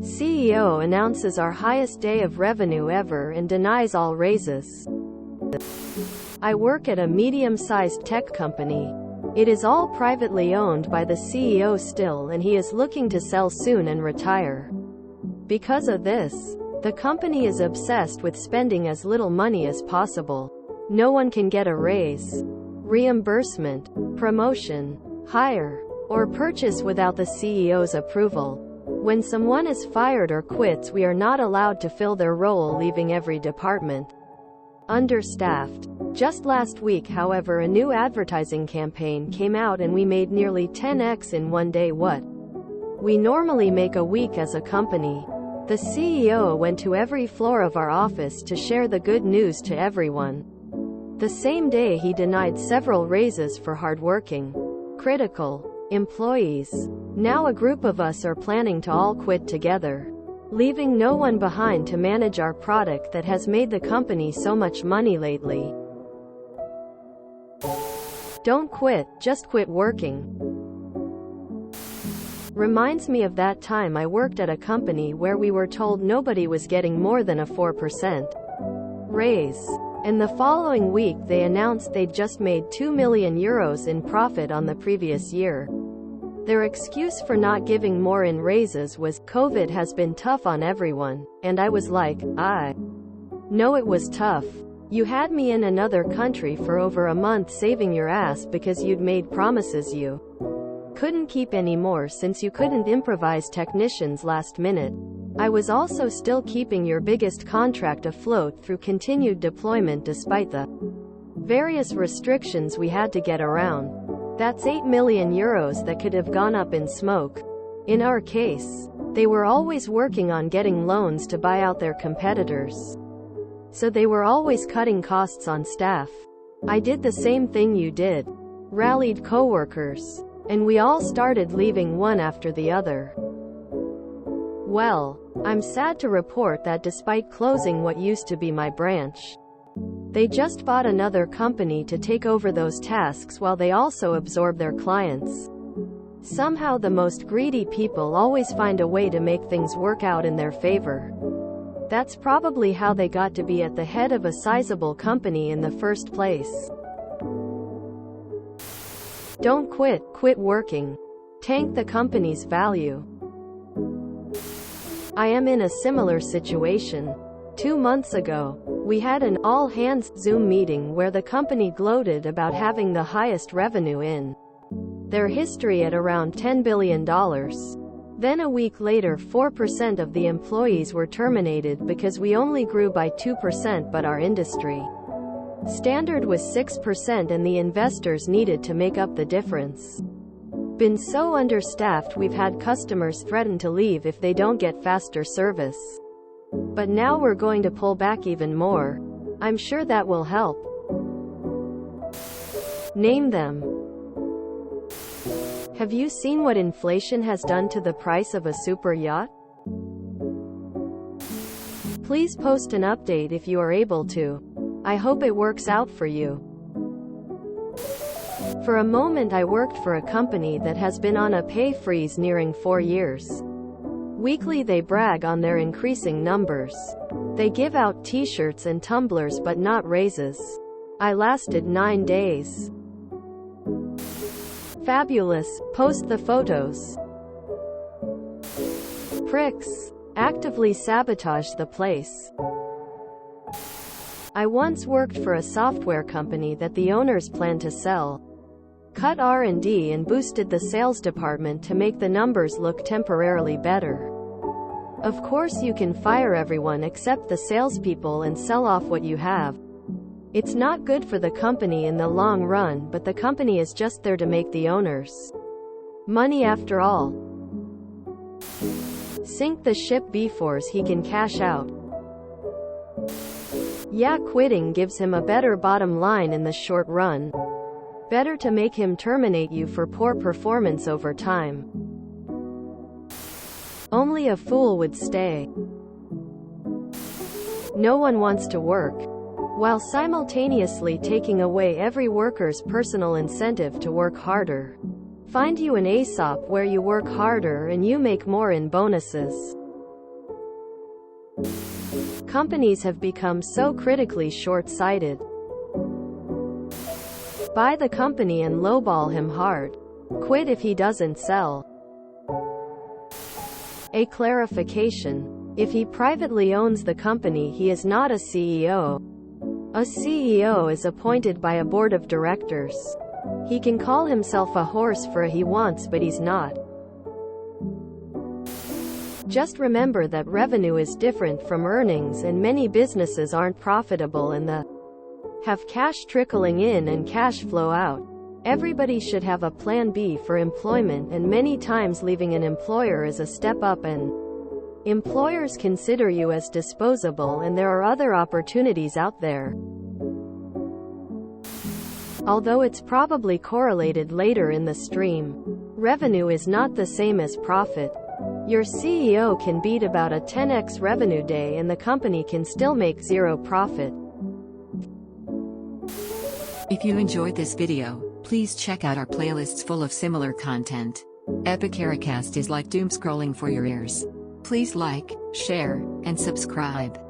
CEO announces our highest day of revenue ever and denies all raises. I work at a medium-sized tech company. It is all privately owned by the CEO still, and he is looking to sell soon and retire. Because of this, the company is obsessed with spending as little money as possible. No one can get a raise, reimbursement, promotion, hire, or purchase without the CEO's approval. When someone is fired or quits, we are not allowed to fill their role, leaving every department understaffed. Just last week, however, a new advertising campaign came out and we made nearly 10x in one day what we normally make a week as a company. The CEO went to every floor of our office to share the good news to everyone. The same day he denied several raises for hardworking, critical employees. Now a group of us are planning to all quit together, leaving no one behind to manage our product that has made the company so much money lately. Don't quit, just quit working. Reminds me of that time I worked at a company where we were told nobody was getting more than a 4% raise. And the following week they announced they'd just made €2 million in profit on the previous year. Their excuse for not giving more in raises was, "COVID has been tough on everyone." And I was like, I know it was tough. You had me in another country for over a month saving your ass because you'd made promises you couldn't keep anymore since you couldn't improvise technicians last minute. I was also still keeping your biggest contract afloat through continued deployment despite the various restrictions we had to get around. That's €8 million that could have gone up in smoke. In our case, they were always working on getting loans to buy out their competitors. So they were always cutting costs on staff. I did the same thing you did. Rallied coworkers. And we all started leaving one after the other. Well, I'm sad to report that despite closing what used to be my branch, they just bought another company to take over those tasks while they also absorb their clients. Somehow the most greedy people always find a way to make things work out in their favor. That's probably how they got to be at the head of a sizable company in the first place. Don't quit, quit working. Tank the company's value. I am in a similar situation. 2 months ago, we had an all-hands Zoom meeting where the company gloated about having the highest revenue in their history at around $10 billion. Then a week later, 4% of the employees were terminated because we only grew by 2%, but our industry standard was 6% and the investors needed to make up the difference. Been so understaffed we've had customers threaten to leave if they don't get faster service. But now we're going to pull back even more. I'm sure that will help. Name them. Have you seen what inflation has done to the price of a super yacht? Please post an update if you are able to. I hope it works out for you. For a moment I worked for a company that has been on a pay freeze nearing 4 years. Weekly they brag on their increasing numbers. They give out t-shirts and tumblers but not raises. I lasted 9 days. Fabulous, post the photos. Pricks. Actively sabotage the place. I once worked for a software company that the owners planned to sell. Cut R&D and boosted the sales department to make the numbers look temporarily better. Of course you can fire everyone except the salespeople and sell off what you have. It's not good for the company in the long run, but the company is just there to make the owners money after all. Sink the ship before he can cash out. Yeah, quitting gives him a better bottom line in the short run. Better to make him terminate you for poor performance over time. Only a fool would stay. No one wants to work, while simultaneously taking away every worker's personal incentive to work harder. Find you an ASOP where you work harder and you make more in bonuses. Companies have become so critically short-sighted. Buy the company and lowball him hard. Quit if he doesn't sell. A clarification. If he privately owns the company, he is not a CEO. A CEO is appointed by a board of directors. He can call himself a horse for he wants, but he's not. Just remember that revenue is different from earnings, and many businesses aren't profitable and have cash trickling in and cash flow out. Everybody should have a plan B for employment, and many times leaving an employer is a step up, and employers consider you as disposable, and there are other opportunities out there. Although it's probably correlated later in the stream. Revenue is not the same as profit. Your CEO can beat about a 10x revenue day and the company can still make zero profit. If you enjoyed this video, please check out our playlists full of similar content. Epicaricast is like doom scrolling for your ears. Please like, share, and subscribe.